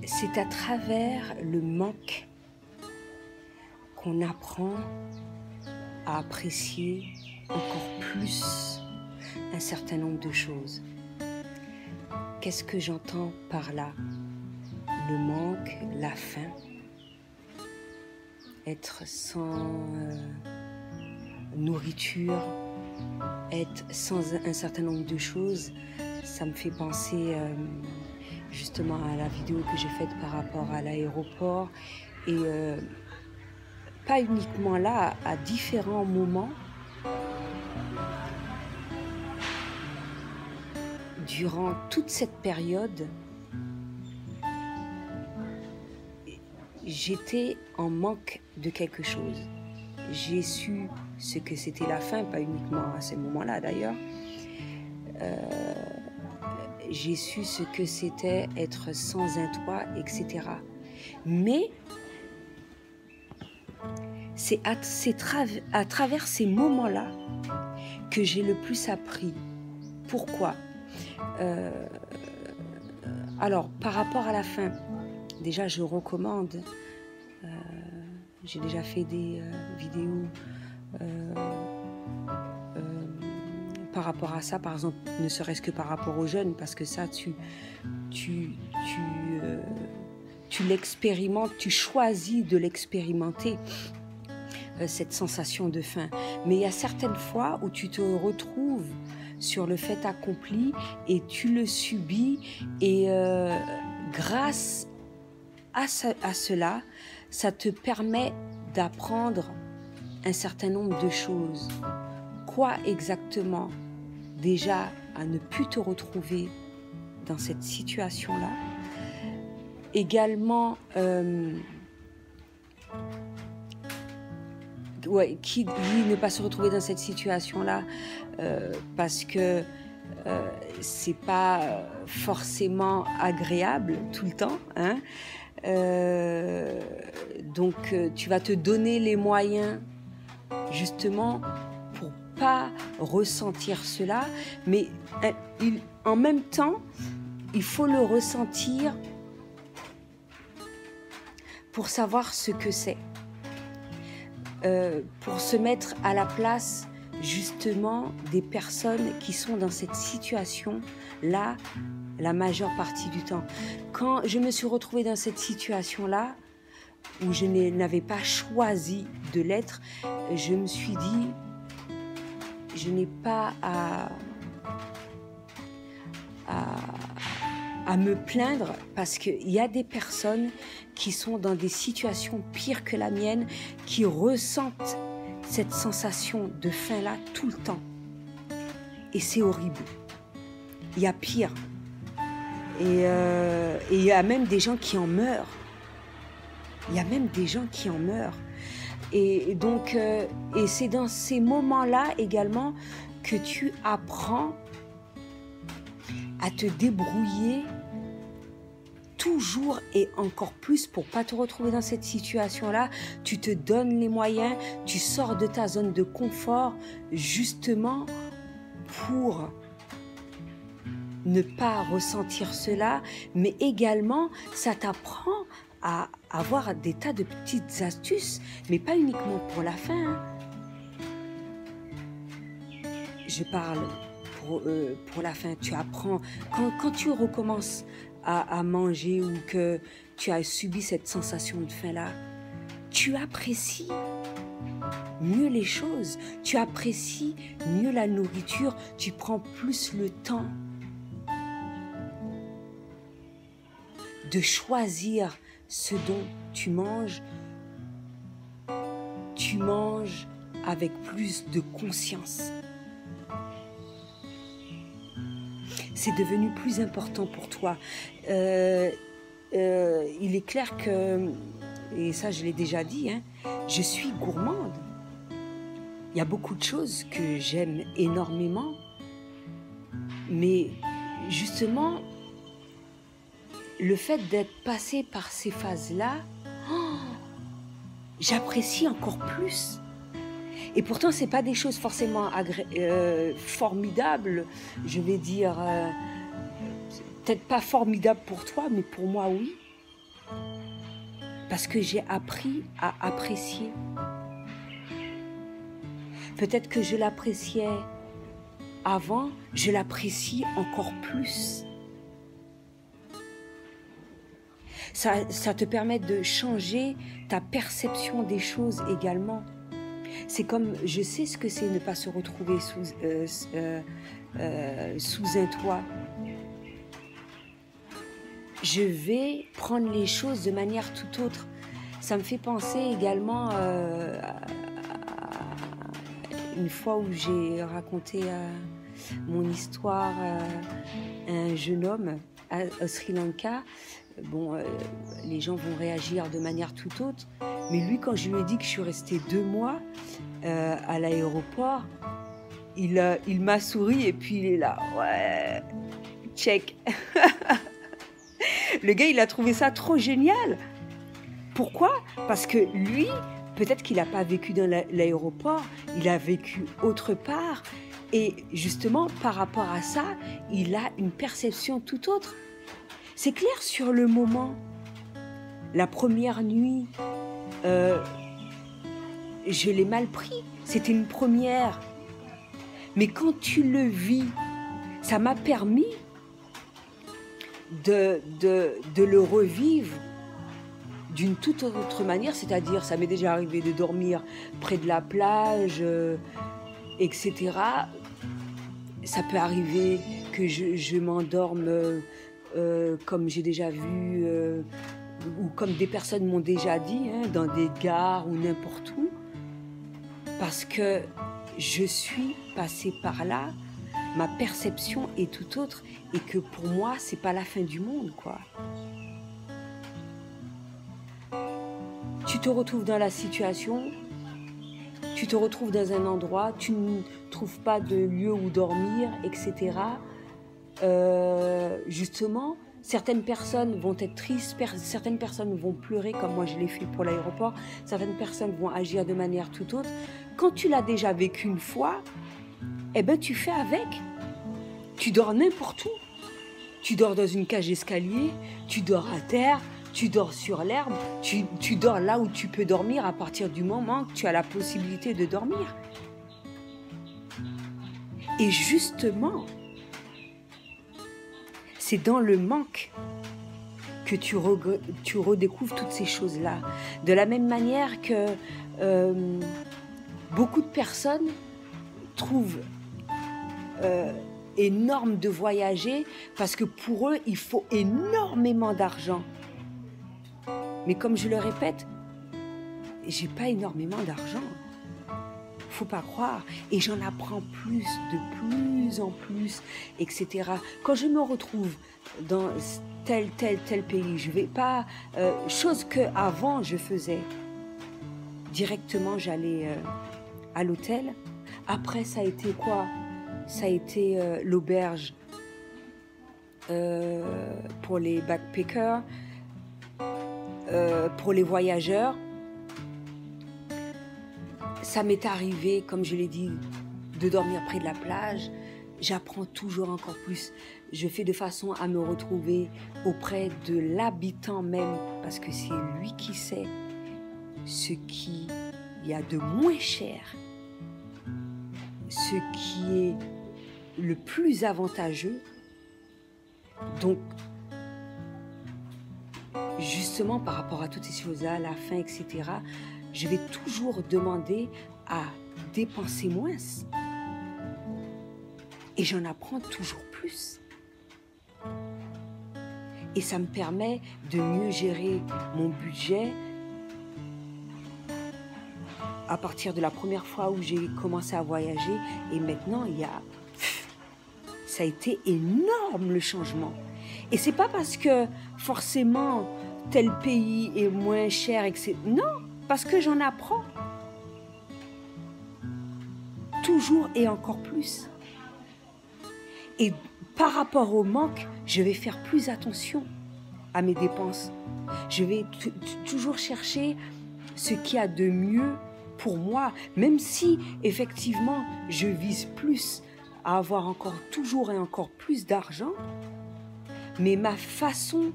C'est à travers le manque qu'on apprend à apprécier encore plus un certain nombre de choses. Qu'est-ce que j'entends par là? Le manque, la faim, être sans nourriture, être sans un certain nombre de choses, ça me fait penser justement à la vidéo que j'ai faite par rapport à l'aéroport et pas uniquement là, à différents moments durant toute cette période, j'étais en manque de quelque chose. J'ai su ce que c'était la faim, pas uniquement à ces moments-là d'ailleurs. J'ai su ce que c'était être sans un toit, etc. Mais c'est à travers ces moments-là que j'ai le plus appris. Pourquoi? Alors, par rapport à la faim, déjà je recommande, j'ai déjà fait des vidéos par rapport à ça, par exemple, ne serait-ce que par rapport aux jeunes, parce que ça, tu l'expérimentes, tu choisis de l'expérimenter, cette sensation de faim. Mais il y a certaines fois où tu te retrouves sur le fait accompli et tu le subis et grâce à cela, ça te permet d'apprendre un certain nombre de choses. Quoi exactement? Déjà, à ne plus te retrouver dans cette situation-là. Également, qui dit ne pas se retrouver dans cette situation-là parce que c'est pas forcément agréable tout le temps, hein. Donc tu vas te donner les moyens justement pour pas ressentir cela, mais en même temps il faut le ressentir pour savoir ce que c'est, pour se mettre à la place justement des personnes qui sont dans cette situation-là la majeure partie du temps. Quand je me suis retrouvée dans cette situation-là, où je n'avais pas choisi de l'être, je me suis dit, je n'ai pas à me plaindre, parce qu'il y a des personnes qui sont dans des situations pires que la mienne, qui ressentent cette sensation de faim-là tout le temps. Et c'est horrible. Il y a pire. Et il y a même des gens qui en meurent. Il y a même des gens qui en meurent. Et donc, et c'est dans ces moments-là également que tu apprends à te débrouiller toujours et encore plus pour pas te retrouver dans cette situation-là. Tu te donnes les moyens, tu sors de ta zone de confort justement pour ne pas ressentir cela, mais également ça t'apprend à avoir des tas de petites astuces, mais pas uniquement pour la faim, hein. Je parle pour la faim. Tu apprends, quand tu recommences à manger ou que tu as subi cette sensation de faim-là, tu apprécies mieux les choses, tu apprécies mieux la nourriture, tu prends plus le temps de choisir ce dont tu manges avec plus de conscience. C'est devenu plus important pour toi. Il est clair que, et ça je l'ai déjà dit, hein, je suis gourmande. Il y a beaucoup de choses que j'aime énormément, mais justement, le fait d'être passé par ces phases-là, j'apprécie encore plus. Et pourtant, ce n'est pas des choses forcément formidables, je vais dire, peut-être pas formidables pour toi, mais pour moi, oui. parce que j'ai appris à apprécier. Peut-être que je l'appréciais avant, je l'apprécie encore plus. Ça te permet de changer ta perception des choses également. C'est comme, je sais ce que c'est ne pas se retrouver sous un toit. Je vais prendre les choses de manière tout autre. Ça me fait penser également une fois où j'ai raconté mon histoire à un jeune homme au Sri Lanka. Bon, les gens vont réagir de manière tout autre. Mais lui, quand je lui ai dit que je suis restée 2 mois à l'aéroport, il m'a souri et puis il est là. Ouais, check. Le gars, il a trouvé ça trop génial. Pourquoi? Parce que lui, peut-être qu'il n'a pas vécu dans l'aéroport, il a vécu autre part. Et justement, par rapport à ça, il a une perception tout autre. C'est clair, sur le moment, la première nuit, je l'ai mal pris. C'était une première. Mais quand tu le vis, ça m'a permis de le revivre d'une toute autre manière. C'est-à-dire, ça m'est déjà arrivé de dormir près de la plage, etc. Ça peut arriver que je m'endorme comme j'ai déjà vu, ou comme des personnes m'ont déjà dit, hein, dans des gares ou n'importe où, parce que je suis passée par là, ma perception est tout autre, et que pour moi, c'est pas la fin du monde, quoi. Tu te retrouves dans la situation, tu te retrouves dans un endroit, tu ne trouves pas de lieu où dormir, etc. Justement, certaines personnes vont être tristes, certaines personnes vont pleurer comme moi je l'ai fait pour l'aéroport, certaines personnes vont agir de manière tout autre. Quand tu l'as déjà vécu une fois, eh ben tu fais avec. Tu dors n'importe où. Tu dors dans une cage d'escalier, tu dors à terre, tu dors sur l'herbe, tu dors là où tu peux dormir à partir du moment que tu as la possibilité de dormir. Et justement, c'est dans le manque que tu redécouvres toutes ces choses-là. De la même manière que beaucoup de personnes trouvent énorme de voyager parce que pour eux, il faut énormément d'argent. Mais comme je le répète, j'ai pas énormément d'argent. Faut pas croire. Et j'en apprends plus, de plus en plus, etc. Quand je me retrouve dans tel pays, je vais pas... chose que avant je faisais. Directement, j'allais à l'hôtel. Après, ça a été quoi? Ça a été l'auberge pour les backpackers, pour les voyageurs. Ça m'est arrivé, comme je l'ai dit, de dormir près de la plage. J'apprends toujours encore plus. Je fais de façon à me retrouver auprès de l'habitant même, parce que c'est lui qui sait ce qu'il y a de moins cher, ce qui est le plus avantageux. Donc, justement, par rapport à toutes ces choses-là, la faim, etc., je vais toujours demander à dépenser moins. Et j'en apprends toujours plus. Et ça me permet de mieux gérer mon budget. À partir de la première fois où j'ai commencé à voyager, et maintenant, ça a été énorme le changement. Et c'est pas parce que forcément tel pays est moins cher, etc. Non, parce que j'en apprends. Toujours et encore plus. Et par rapport au manque, je vais faire plus attention à mes dépenses. Je vais toujours chercher ce qu'il y a de mieux pour moi, même si effectivement je vise plus à avoir encore toujours et encore plus d'argent, mais ma façon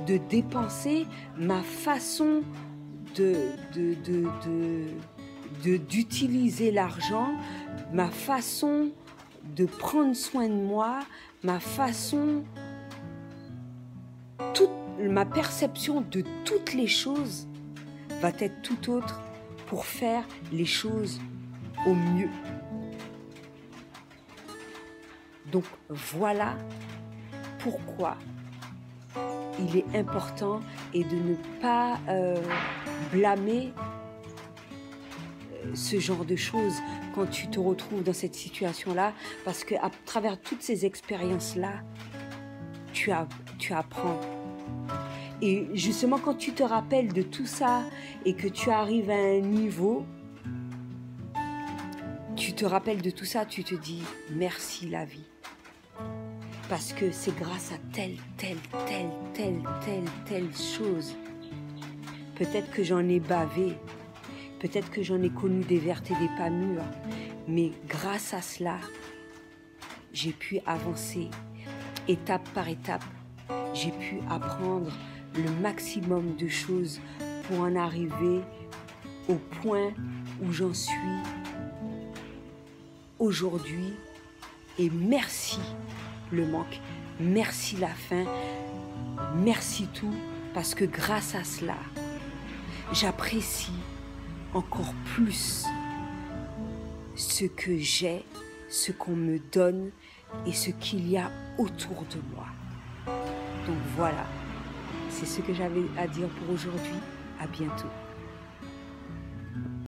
de dépenser, ma façon d'utiliser l'argent, ma façon de prendre soin de moi, ma façon, ma perception de toutes les choses va être tout autre pour faire les choses au mieux. Donc voilà pourquoi il est important et de ne pas blâmer ce genre de choses quand tu te retrouves dans cette situation-là, parce qu'à travers toutes ces expériences-là, tu apprends. Et justement, quand tu te rappelles de tout ça et que tu arrives à un niveau, tu te rappelles de tout ça, tu te dis merci la vie. Parce que c'est grâce à telle chose. Peut-être que j'en ai bavé, peut-être que j'en ai connu des vertes et des pas mûres, mais grâce à cela, j'ai pu avancer étape par étape. J'ai pu apprendre le maximum de choses pour en arriver au point où j'en suis aujourd'hui. Et merci le manque, merci la faim, merci tout, parce que grâce à cela, j'apprécie encore plus ce que j'ai, ce qu'on me donne et ce qu'il y a autour de moi. Donc voilà, c'est ce que j'avais à dire pour aujourd'hui. À bientôt.